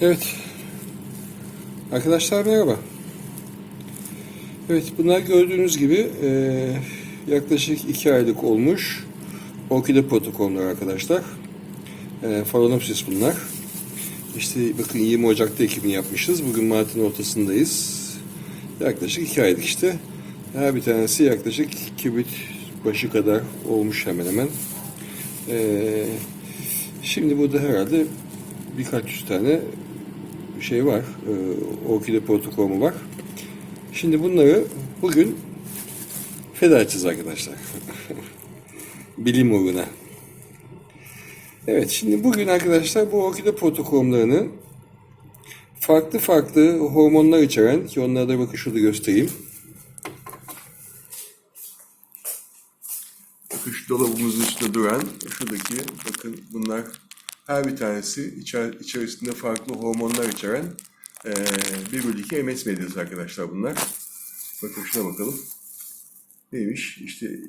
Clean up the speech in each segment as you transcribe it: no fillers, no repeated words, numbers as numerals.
Evet, arkadaşlar merhaba. Evet, bunlar gördüğünüz gibi yaklaşık 2 aylık olmuş orkide protokolleri arkadaşlar. Phalaenopsis bunlar. İşte bakın 20 Ocak'ta ekimini yapmışız. Bugün Mart'ın ortasındayız. Yaklaşık 2 aylık işte. Her bir tanesi yaklaşık kibrit başı kadar olmuş hemen hemen. Şimdi burada herhalde birkaç yüz tane şey var. Orkide protokolü var. Şimdi bunları bugün feda edeceğiz arkadaşlar. Bilim uğruna. Evet, şimdi bugün arkadaşlar bu orkide protokollarını farklı farklı hormonlar içeren, ki onları da bakın şurada göstereyim. Bakın şu dolabımızın üstünde duran, şuradaki bakın bunlar her bir tanesi içerisinde farklı hormonlar içeren 1/2 MS medyası arkadaşlar bunlar. Bakın şuna bakalım. Neymiş? İşte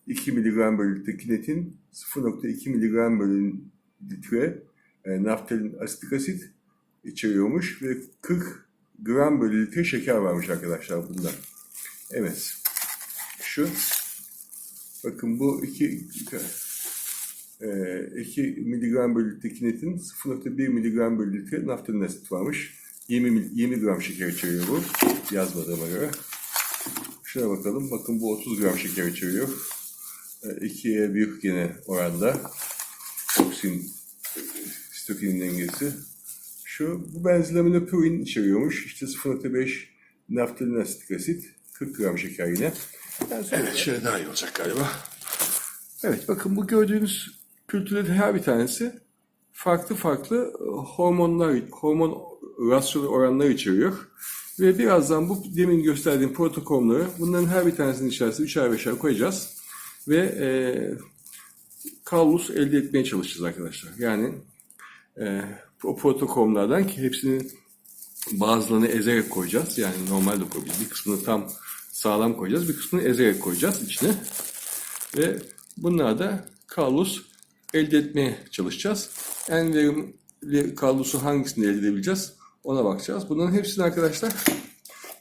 2 mg bölü litre kinetin, 0,2 mg bölü litre naftalin asitik asit içeriyormuş ve 40 gram bölü litre şeker varmış arkadaşlar bunda. Evet. Şu. Bakın bu 2 mg bölü litre kinetin, 0,1 mg bölü litre naftalin asit varmış. 20 gram şeker içeriyor bu. Yazmadığıma göre. Şuna bakalım. Bakın bu 30 gram şeker içeriyor. 2'ye 1 gene oranda. Oksin sitokinin dengesi. Bu benzolaminopurin içeriyormuş. İşte 0,5 naftalin asitik asit. 40 gram şeker yine. Evet, şöyle daha iyi olacak galiba. Evet, bakın bu gördüğünüz kültürlerin her bir tanesi farklı farklı hormon rasyonel oranlar içeriyor. Ve birazdan bu demin gösterdiğim protokolları bunların her bir tanesinin içerisine 3'er 5'er koyacağız. Ve kallus elde etmeye çalışacağız arkadaşlar. Yani o protokollerden ki hepsini bazılarını ezerek koyacağız. Yani normalde koyacağız. Bir kısmını tam sağlam koyacağız. Bir kısmını ezerek koyacağız içine. Ve bunlar da kallus elde etmeye çalışacağız. En verimli kallusu hangisini elde edebileceğiz? Ona bakacağız. Bunların hepsini arkadaşlar,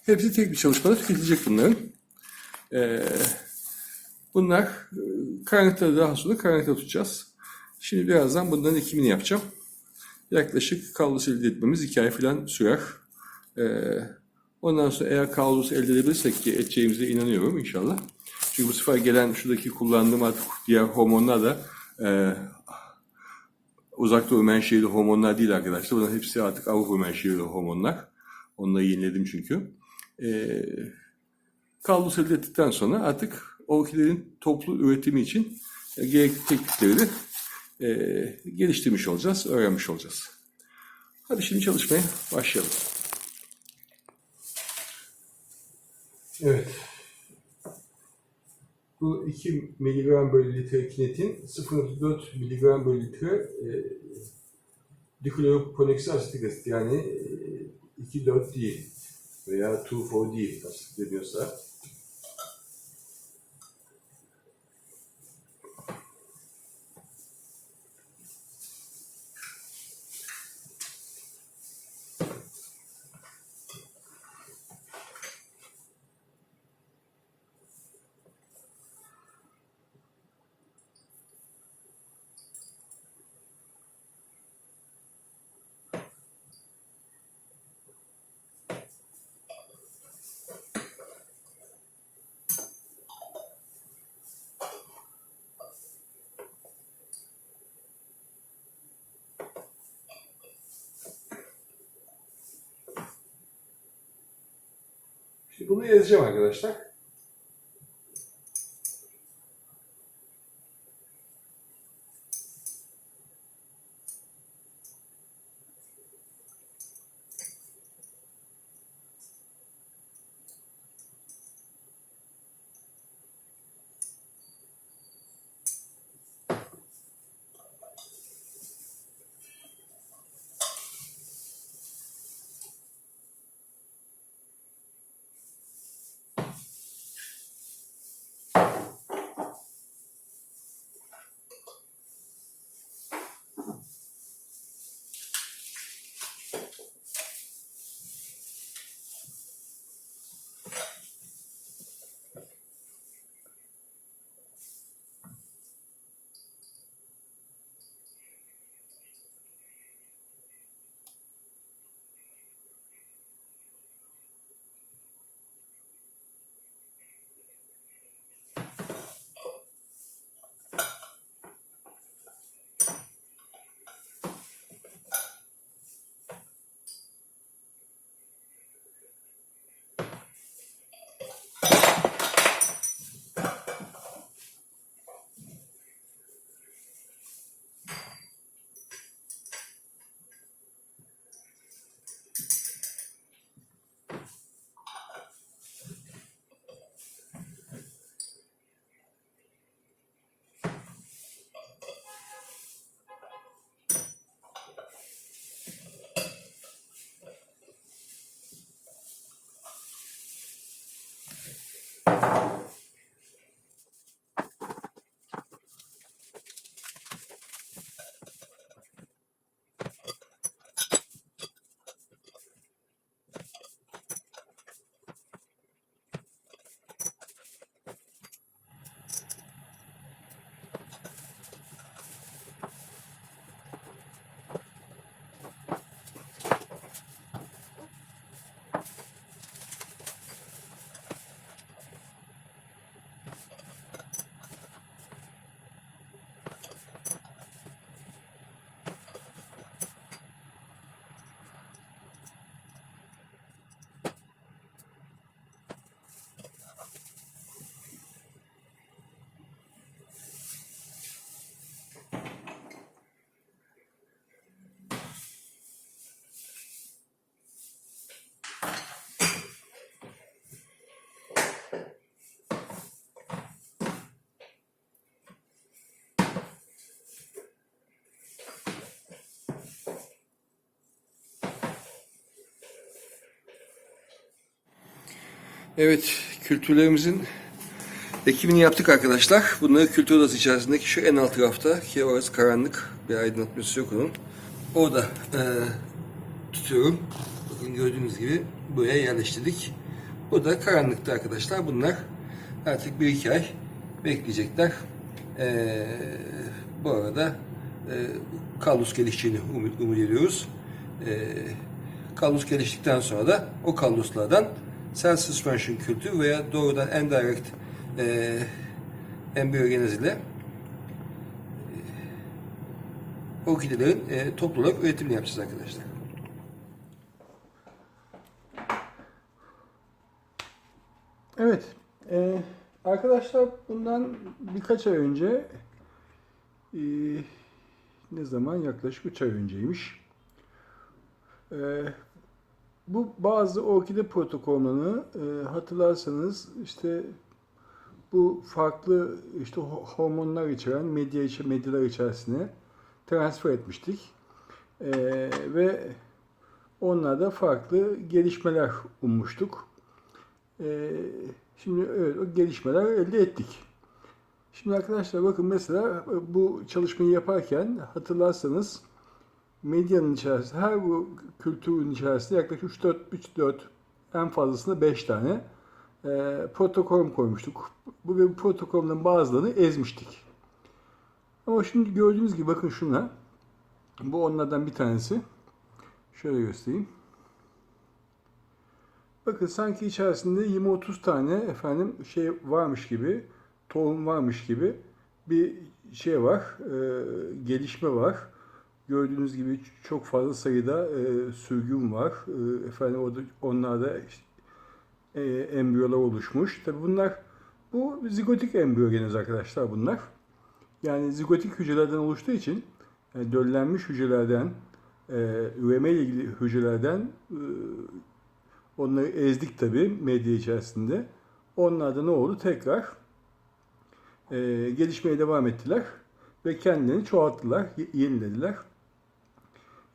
hepsi tek bir çalışmada tüketilecek bunların. Bunlar kaynakları daha sonra kaynakta tutacağız. Şimdi birazdan bunların ekimini yapacağım. Yaklaşık kallus elde etmemiz 2 ay falan sürer. Ondan sonra eğer kallus elde edebilirsek, ki edeceğimize inanıyorum inşallah. Çünkü bu sefer gelen şuradaki kullandığım artık diğer hormonlar da uzak doğu menşeili hormonlar değil arkadaşlar. Bunların hepsi artık Avrupa menşeili hormonlar. Onları yeniledim çünkü. Kallus elde ettikten sonra artık orkidelerin toplu üretimi için gerekli teknikleri de geliştirmiş olacağız, öğrenmiş olacağız. Hadi şimdi çalışmaya başlayalım. Evet. Bu 2 mg bölü litre kinetin 0,4 mg bölü litre dikloroproneksi asitik asit, yani 2,4 değil veya 2,4 değil asit deniyorsa. Şimdi bunu yazacağım arkadaşlar. Evet, kültürlerimizin ekimini yaptık arkadaşlar. Bunları kültür odası içerisindeki şu en alt rafta, ki orası karanlık, bir aydınlatması yok onun. Orada tutuyorum. Bakın gördüğünüz gibi buraya yerleştirdik. Bu da karanlıkta arkadaşlar. Bunlar artık 1-2 ay bekleyecekler. Bu arada kallus gelişeceğini umut ediyoruz. Kallus geliştikten sonra da o kalluslardan cell suspension kültür veya doğrudan indirect embriyogenez ile orkidelerin toplu olarak üretimini yapacağız arkadaşlar. Evet, arkadaşlar bundan birkaç ay önce, ne zaman? Yaklaşık 3 ay önceymiş. Bu bazı orkide protokollarını hatırlarsanız işte bu farklı işte hormonlar içeren medyalar içerisine transfer etmiştik. Ve onlarda farklı gelişmeler ummuştuk. Şimdi evet, o gelişmeler elde ettik. Şimdi arkadaşlar bakın, mesela bu çalışmayı yaparken hatırlarsanız medyanın içerisinde, her bu kültürün içerisinde yaklaşık 3-4 en fazlasında 5 tane protokol koymuştuk. Bu protokolün bazılarını ezmiştik. Ama şimdi gördüğünüz gibi bakın şuna. Bu onlardan bir tanesi. Şöyle göstereyim. Bakın sanki içerisinde 20-30 tane şey varmış gibi, tohum varmış gibi bir şey var, gelişme var. Gördüğünüz gibi çok fazla sayıda sürgün var. Onlarda işte, embriyolar oluşmuş. Tabi bu zigotik embriyogenez arkadaşlar bunlar. Yani zigotik hücrelerden oluştuğu için döllenmiş hücrelerden, üreme ile ilgili hücrelerden onları ezdik tabi medya içerisinde. Onlar da ne oldu? Tekrar gelişmeye devam ettiler ve kendilerini çoğalttılar, yenilediler.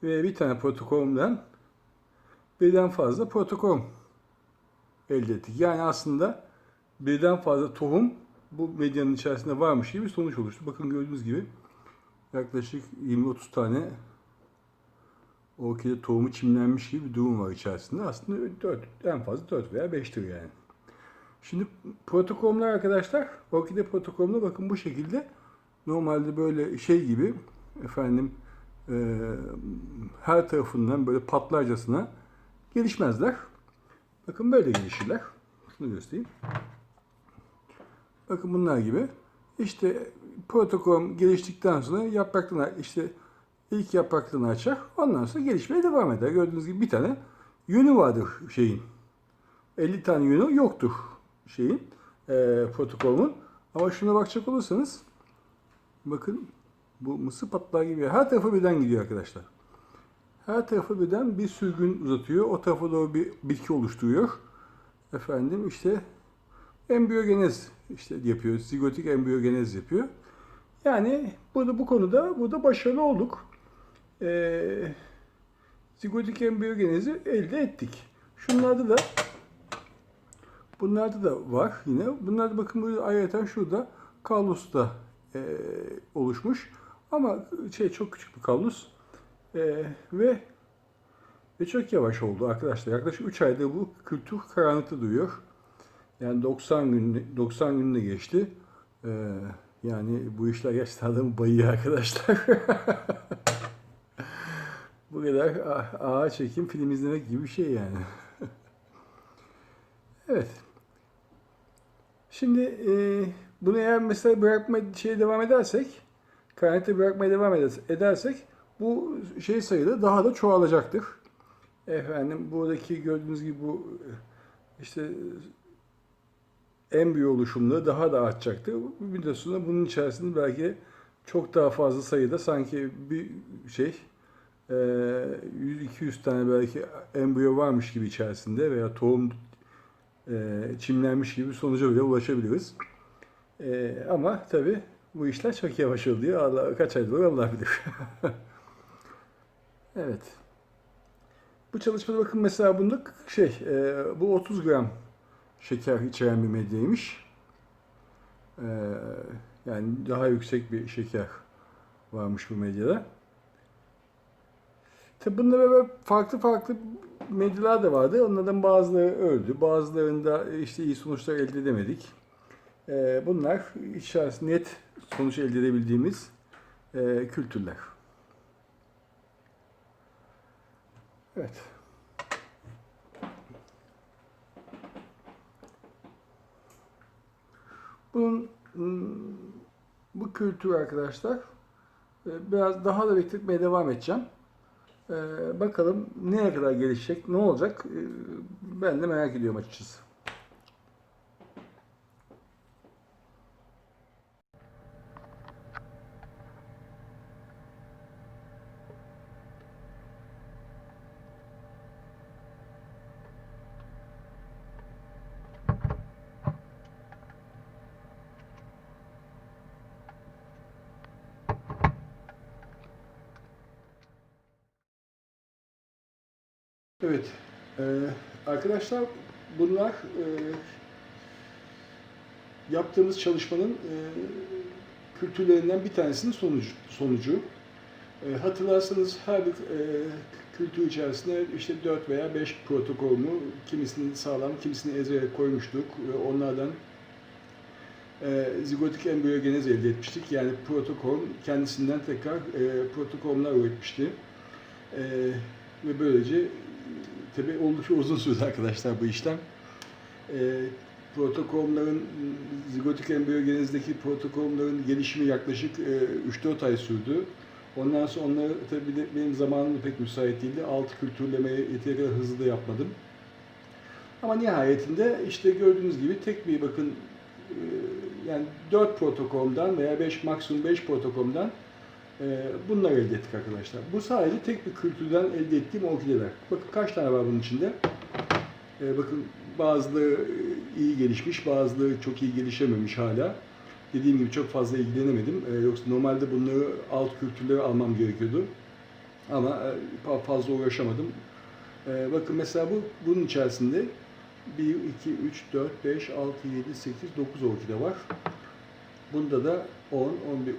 Ve bir tane protokolden birden fazla protokol elde ettik. Yani aslında birden fazla tohum bu medyanın içerisinde varmış gibi bir sonuç oluştu. Bakın gördüğünüz gibi yaklaşık 20-30 tane orkide tohumu çimlenmiş gibi bir durum var içerisinde. Aslında en fazla 4 veya 5'tir yani. Şimdi protokoller arkadaşlar, orkide protokolüne bakın bu şekilde, normalde böyle şey gibi her tarafından böyle patlarcasına gelişmezler. Bakın böyle gelişirler. Şunu göstereyim. Bakın bunlar gibi. İşte protokol geliştikten sonra yapraklarını, işte ilk yapraklarını açar. Ondan sonra gelişmeye devam eder. Gördüğünüz gibi bir tane yönü vardır şeyin. 50 tane yönü yoktur şeyin, protokolün. Ama şuna bakacak olursanız bakın, bu mısır patlağı gibi her tarafa birden gidiyor arkadaşlar. Her tarafa birden bir sürgün uzatıyor. O tarafa doğru bir bitki oluşturuyor. İşte embriyogenez işte yapıyor. Zigotik embriyogenez yapıyor. Yani bu konuda burada başarılı olduk. Zigotik embriyogenezi elde ettik. Bunlarda da var yine. Bunlar da bakın burada ayrıca şurada kallusta oluşmuş. Ama çok küçük bir kallus. Ve çok yavaş oldu arkadaşlar. Yaklaşık 3 ayda bu kültür karanlıkta duruyor. Yani 90 günde geçti. Yani bu işler gerçekten adamı bayıyor arkadaşlar. Bu kadar ağır çekim film izlemek gibi bir şey yani. Evet. Şimdi bunu eğer mesela devam edersek, karanlıkta bırakmaya devam edersek bu şey sayıda daha da çoğalacaktır. Buradaki gördüğünüz gibi bu işte embriyo oluşumları daha da artacaktır. Bir müddet sonra bunun içerisinde belki çok daha fazla sayıda, sanki bir 100-200 tane belki embriyo varmış gibi içerisinde veya tohum çimlenmiş gibi bir sonuca bile ulaşabiliriz. Ama tabi bu işler çok yavaş oluyor. Kaç aydır Allah bilir. Evet. Bu çalışmada bakın mesela bunda bu 30 gram şeker içeren bir medyaymış. Yani daha yüksek bir şeker varmış bu medyada. Tabi bunda böyle farklı farklı medyalar da vardı. Onlardan bazıları öldü. Bazılarında işte iyi sonuçlar elde edemedik. Bunlar hiç net sonuç elde edebildiğimiz kültürler. Evet. Bunun bu kültür arkadaşlar biraz daha da bekletmeye devam edeceğim. Bakalım neye kadar gelişecek, ne olacak ben de merak ediyorum açıkçası. Evet, e, arkadaşlar bunlar yaptığımız çalışmanın kültürlerinden bir tanesinin sonucu. Hatırlarsanız her bir kültür içerisinde işte 4 veya 5 protokolü kimisini sağlam, kimisini ezerek koymuştuk. Onlardan zigotik embriyogenez elde etmiştik. Yani protokol kendisinden tekrar protokoller üretmişti. Ve böylece tabi oldukça uzun sürdü arkadaşlar bu işlem. Protokollerin, zigotik embriyogenezdeki protokollerin gelişimi yaklaşık 3-4 ay sürdü. Ondan sonra onları tabii de benim zamanım pek müsait değildi. Alt kültürlemeyi yeteri kadar hızlı da yapmadım. Ama nihayetinde işte gördüğünüz gibi tek bir bakın yani 4 protokolden veya 5 maksimum 5 protokolden bunlar elde ettik arkadaşlar. Bu sadece tek bir kültürden elde ettiğim orkideler. Bakın kaç tane var bunun içinde. Bakın bazıları iyi gelişmiş, bazıları çok iyi gelişememiş hala. Dediğim gibi çok fazla ilgilenemedim. Yoksa normalde bunları alt kültürleri almam gerekiyordu. Ama fazla uğraşamadım. Bakın mesela bunun içerisinde 1, 2, 3, 4, 5, 6, 7, 8, 9 orkide var. Bunda da 10, 11, 12,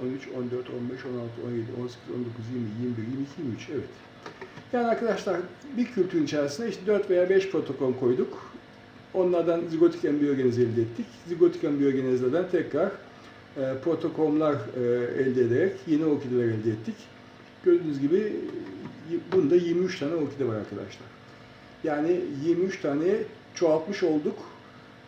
13, 14, 15, 16, 17, 18, 19, 20, 21, 22, 23. Evet. Yani arkadaşlar bir kültürün içerisine işte 4 veya 5 protokol koyduk. Onlardan zigotik embriyogenez elde ettik. Zigotik embriyogenezlerden tekrar protokoller elde ederek yeni orkideler elde ettik. Gördüğünüz gibi bunda 23 tane orkide var arkadaşlar. Yani 23 tane çoğaltmış olduk.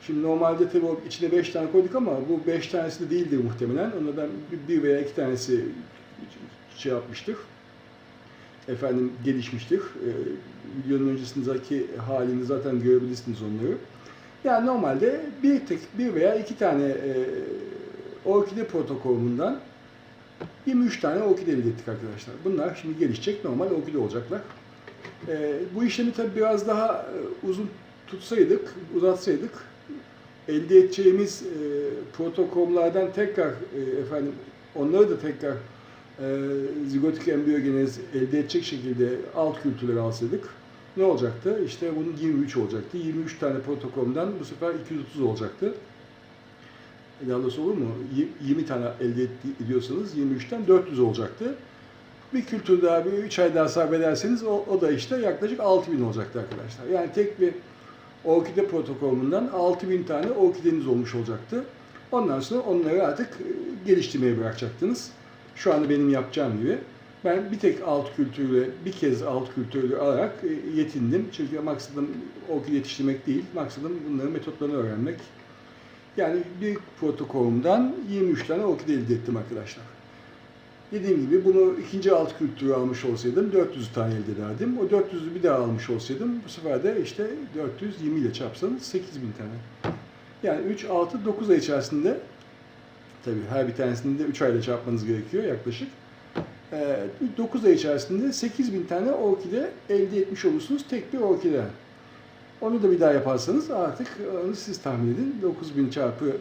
Şimdi normalde tabii içine 5 tane koyduk ama bu 5 tanesi de değildir muhtemelen. Onlardan bir veya iki tanesi şey yapmıştık. Efendim gelişmiştir. Videonun öncesindeki halini zaten görebilirsiniz onları. Yani normalde bir veya iki tane orkide protokolünden 23 tane orkide elde ettik arkadaşlar. Bunlar şimdi gelişecek normal orkide olacaklar. Bu işlemi tabii biraz daha uzun uzatsaydık elde edeceğimiz protokollerden tekrar efendim onları da tekrar zigotik embriyogenez elde edecek şekilde alt kültürleri alsaydık ne olacaktı? İşte bunun 23 olacaktı. 23 tane protokolden bu sefer 230 olacaktı. Daha doğrusu olur mu? 20 tane elde ediyorsanız 23'ten 400 olacaktı. Bir kültür daha, bir 3 ay daha sabrederseniz o da işte yaklaşık 6000 olacaktı arkadaşlar. Yani tek bir orkide protokolünden 6000 tane orkideniz olmuş olacaktı. Ondan sonra onları artık geliştirmeye bırakacaktınız. Şu anda benim yapacağım gibi. Ben bir tek alt kültürle, bir kez alt kültürü alarak yetindim. Çünkü maksadım orkide yetiştirmek değil, maksadım bunların metotlarını öğrenmek. Yani bir protokolümden 23 tane orkide elde ettim arkadaşlar. Dediğim gibi bunu ikinci alt kültürü almış olsaydım 400 tane elde ederdim. O 400'ü bir daha almış olsaydım bu sefer de işte 420 ile çarpsanız 8000 tane. Yani 3, 6, 9 ay içerisinde tabii her bir tanesini de 3 ayda çarpmanız gerekiyor yaklaşık. 9 ay içerisinde 8000 tane orkide elde etmiş olursunuz tek bir orkide. Onu da bir daha yaparsanız artık onu siz tahmin edin. 9000 çarpı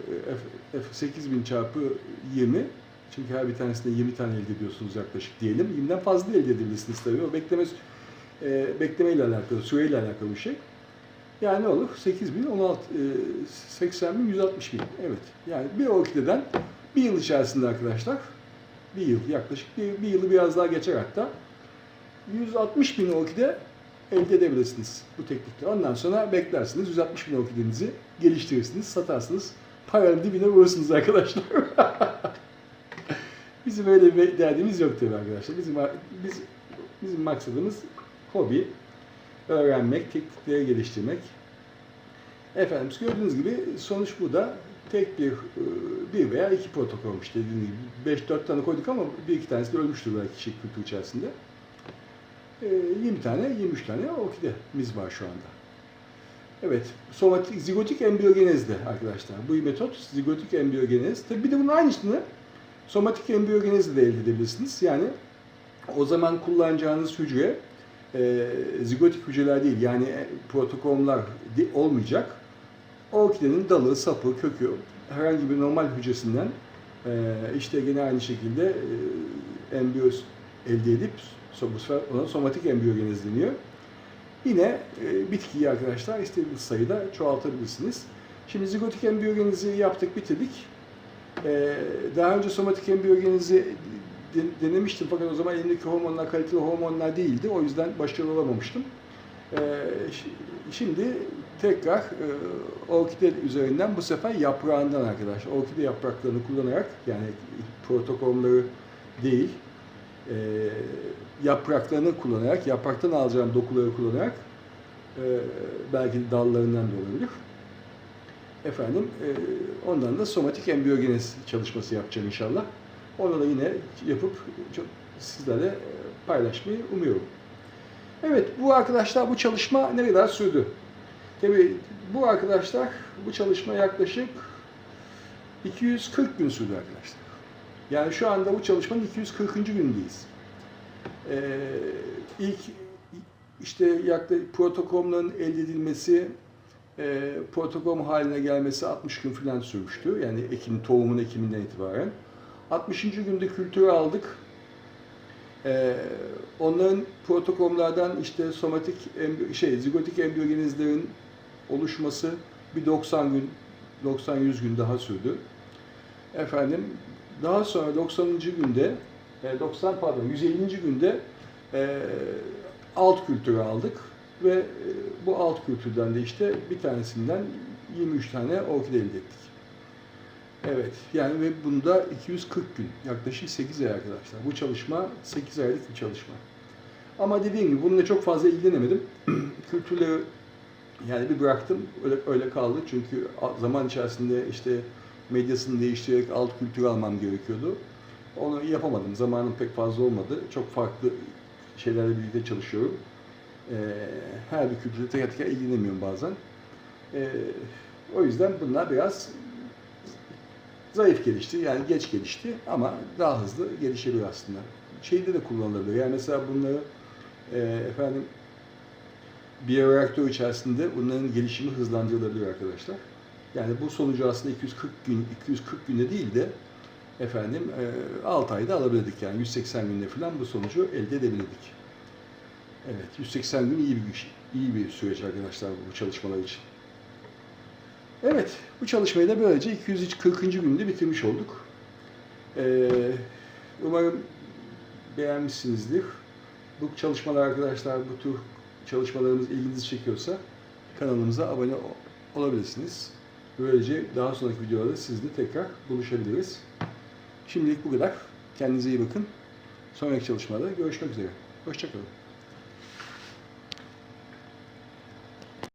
8000 çarpı 20. Çünkü her bir tanesinde 20 tane elde ediyorsunuz yaklaşık diyelim. 20'den fazla elde edebilirsiniz tabii. O beklemeyle alakalı, süreyle alakalı bir şey. Yani ne olur? 8.000, 80.000, 160.000. Evet. Yani bir orkideden bir yıl içerisinde arkadaşlar, bir yıl yaklaşık, bir yılı biraz daha geçer hatta, 160.000 orkide elde edebilirsiniz bu teknikle. Ondan sonra beklersiniz, 160.000 orkidenizi geliştirirsiniz, satarsınız, paranın dibine vurursunuz arkadaşlar. Bizim öyle bir derdimiz yok tabii arkadaşlar. Bizim maksadımız hobi, öğrenmek, teknikleri geliştirmek. Efendim gördüğünüz gibi sonuç bu da tek bir veya iki protokol olmuş dediğim gibi. 5-4 tane koyduk ama bir iki tanesi de ölmüştür belki çiçek kültürü içerisinde. 20 tane, 23 tane orkidemiz var şu anda. Evet, zigotik embriyogenezde arkadaşlar. Bu metot zigotik embriyogenez. Tabii bir de bunun aynısını somatik embriyogenezde de elde edebilirsiniz. Yani o zaman kullanacağınız hücre zigotik hücreler değil, yani protokomlar olmayacak. Orkidenin dalı, sapı, kökü herhangi bir normal hücresinden işte gene aynı şekilde embriyo elde edip bu sefer ona somatik embriyogenez deniyor. Yine bitkiyi arkadaşlar istediğiniz sayıda çoğaltabilirsiniz. Şimdi zigotik embriyogenezi yaptık, bitirdik. Daha önce somatik embriyogenezi denemiştim fakat o zaman elimdeki hormonlar kaliteli hormonlar değildi. O yüzden başarılı olamamıştım. Şimdi tekrar orkide üzerinden bu sefer yaprağından arkadaşlar. Orkide yapraklarını kullanarak, yani protokolları değil, yapraklarını kullanarak, yapraktan alacağım dokuları kullanarak, belki dallarından da olabilir. Efendim, ondan da somatik embriyogenez çalışması yapacağım inşallah. Onu da yine yapıp sizlerle paylaşmayı umuyorum. Evet, bu arkadaşlar, bu çalışma ne kadar sürdü? Tabii bu arkadaşlar, bu çalışma yaklaşık 240 gün sürdü arkadaşlar. Yani şu anda bu çalışmanın 240. günündeyiz. İlk işte yaklaşık protokolların elde edilmesi, protokom haline gelmesi 60 gün falan sürmüştü. Yani tohumun ekiminden itibaren. 60. günde kültürü aldık. Onların protokomlardan işte zigotik embriyogenezlerin oluşması bir 90-100 gün daha sürdü. Efendim, daha sonra 150. günde alt kültürü aldık ve bu alt kültürden de işte bir tanesinden 23 tane orkide elde ettik. Evet, yani ve bunda 240 gün, yaklaşık 8 ay arkadaşlar. Bu çalışma 8 aylık bir çalışma. Ama dediğim gibi bununla çok fazla ilgilenemedim. Kültürleri yani bir bıraktım, öyle kaldı. Çünkü zaman içerisinde işte medyasını değiştirerek alt kültürü almam gerekiyordu. Onu yapamadım, zamanım pek fazla olmadı. Çok farklı şeylerle birlikte çalışıyorum. Her bir kültürle teker teker ilgilenemiyorum bazen. O yüzden bunlar biraz zayıf gelişti, yani geç gelişti ama daha hızlı gelişebilir aslında. Şeyde de kullanılabilir. Yani mesela bunları biyoreaktör içerisinde bunların gelişimi hızlandırılabilir arkadaşlar. Yani bu sonucu aslında 240 günde değil de 6 ayda alabilirdik, yani 180 günde falan bu sonucu elde edebilirdik. Evet, 180 gün iyi bir süreç arkadaşlar bu çalışmalar için. Evet, bu çalışmayı da böylece 240. günde bitirmiş olduk. Umarım beğenmişsinizdir. Bu çalışmalar arkadaşlar, bu tür çalışmalarımız ilginizi çekiyorsa kanalımıza abone olabilirsiniz. Böylece daha sonraki videolarda sizinle tekrar buluşabiliriz. Şimdilik bu kadar. Kendinize iyi bakın. Sonraki çalışmalarda görüşmek üzere. Hoşça kalın.